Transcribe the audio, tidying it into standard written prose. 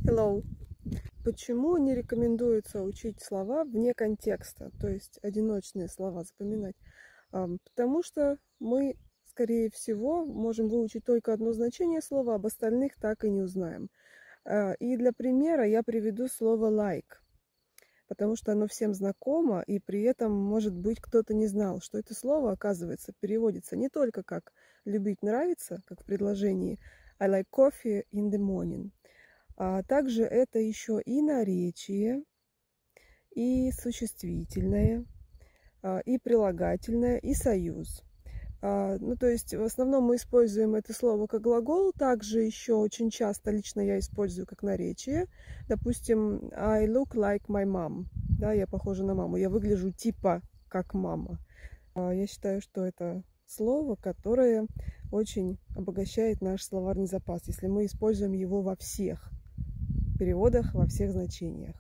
Hello. Почему не рекомендуется учить слова вне контекста, то есть одиночные слова запоминать? Потому что мы, скорее всего, можем выучить только одно значение слова, об остальных так и не узнаем. И для примера я приведу слово like, потому что оно всем знакомо, и при этом, может быть, кто-то не знал, что это слово, оказывается, переводится не только как «любить, нравится», как в предложении I like coffee in the morning, а также это еще и наречие, и существительное, и прилагательное, и союз. То есть в основном мы используем это слово как глагол, также еще очень часто лично я использую как наречие. Допустим, I look like my mom. Да, я похожа на маму, я выгляжу типа как мама. Я считаю, что это слово, которое очень обогащает наш словарный запас, если мы используем его во всех переводах, во всех значениях.